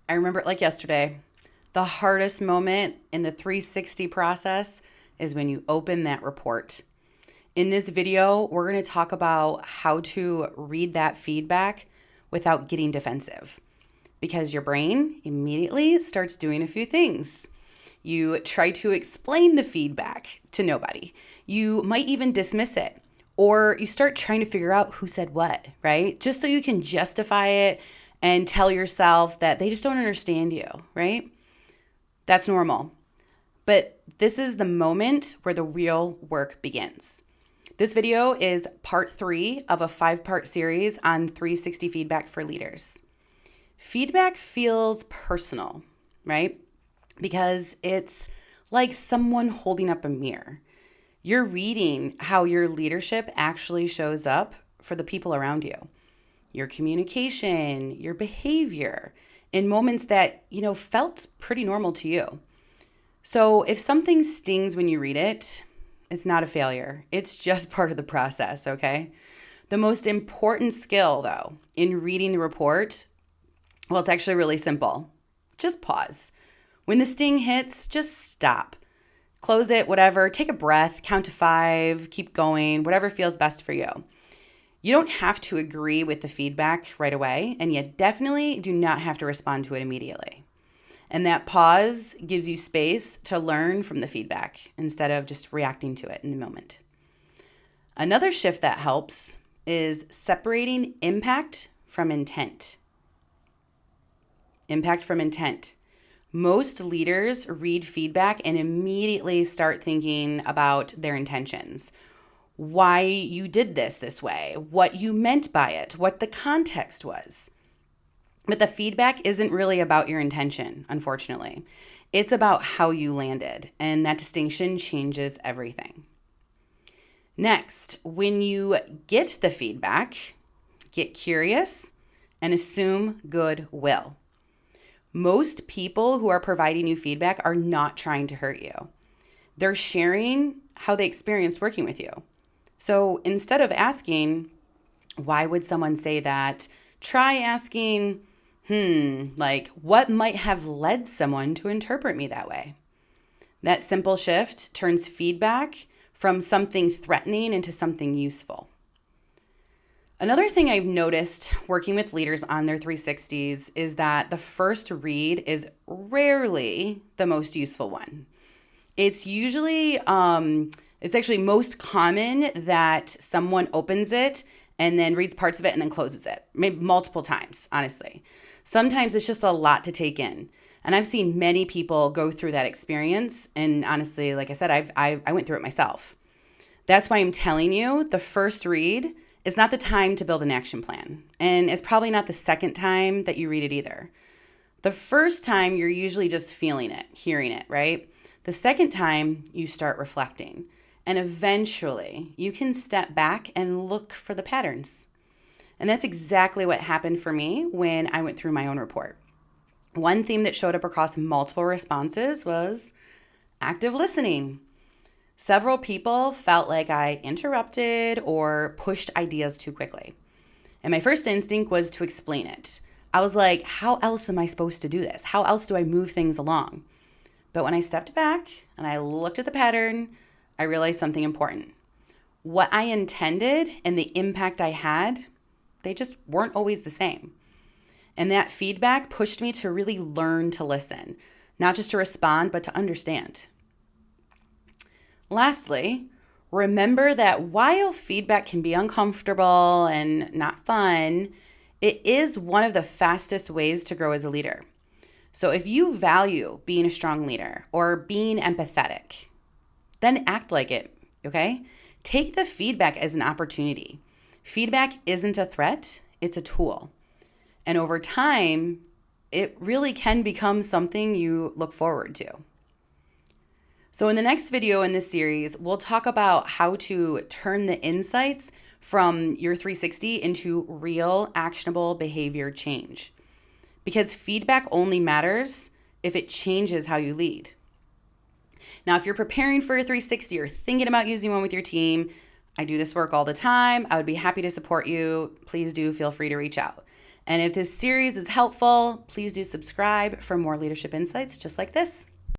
I remember it like yesterday. The hardest moment in the 360 process is when you open that report. In this video, we're going to talk about how to read that feedback without getting defensive because your brain immediately starts doing a few things. You try to explain the feedback to nobody. You might even dismiss it, or you start trying to figure out who said what, right? Just so you can justify it and tell yourself that they just don't understand you, right? That's normal. But this is the moment where the real work begins. This video is part 3 of a 5-part series on 360 feedback for leaders. Feedback feels personal, right? Because it's like someone holding up a mirror. You're reading how your leadership actually shows up for the people around you. Your communication, your behavior in moments that, felt pretty normal to you. So if something stings when you read it, it's not a failure. It's just part of the process, okay? The most important skill, though, in reading the report, well, it's actually really simple. Just pause. When the sting hits, just stop. Close it, whatever. Take a breath, count to 5, keep going, whatever feels best for you. You don't have to agree with the feedback right away, and you definitely do not have to respond to it immediately. And that pause gives you space to learn from the feedback instead of just reacting to it in the moment. Another shift that helps is separating impact from intent. Impact from intent. Most leaders read feedback and immediately start thinking about their intentions. Why you did this way, what you meant by it, what the context was. But the feedback isn't really about your intention, unfortunately. It's about how you landed, and that distinction changes everything. Next, when you get the feedback, get curious and assume goodwill. Most people who are providing you feedback are not trying to hurt you. They're sharing how they experienced working with you. So instead of asking, why would someone say that? Try asking, what might have led someone to interpret me that way? That simple shift turns feedback from something threatening into something useful. Another thing I've noticed working with leaders on their 360s is that the first read is rarely the most useful one. It's usually, it's actually most common that someone opens it and then reads parts of it and then closes it, maybe multiple times, honestly. Sometimes it's just a lot to take in. And I've seen many people go through that experience. And honestly, like I said, I went through it myself. That's why I'm telling you, the first read is not the time to build an action plan. And it's probably not the second time that you read it either. The first time, you're usually just feeling it, hearing it, right? The second time, you start reflecting. And eventually, you can step back and look for the patterns. And that's exactly what happened for me when I went through my own report. One theme that showed up across multiple responses was active listening. Several people felt like I interrupted or pushed ideas too quickly. And my first instinct was to explain it. I was like, how else am I supposed to do this? How else do I move things along? But when I stepped back and I looked at the pattern, I realized something important. What I intended and the impact I had, they just weren't always the same. And that feedback pushed me to really learn to listen, not just to respond, but to understand. Lastly, remember that while feedback can be uncomfortable and not fun, it is one of the fastest ways to grow as a leader. So if you value being a strong leader or being empathetic, then act like it, okay? Take the feedback as an opportunity. Feedback isn't a threat, it's a tool. And over time, it really can become something you look forward to. So in the next video in this series, we'll talk about how to turn the insights from your 360 into real actionable behavior change. Because feedback only matters if it changes how you lead. Now, if you're preparing for a 360 or thinking about using one with your team, I do this work all the time. I would be happy to support you. Please do feel free to reach out. And if this series is helpful, please do subscribe for more leadership insights just like this.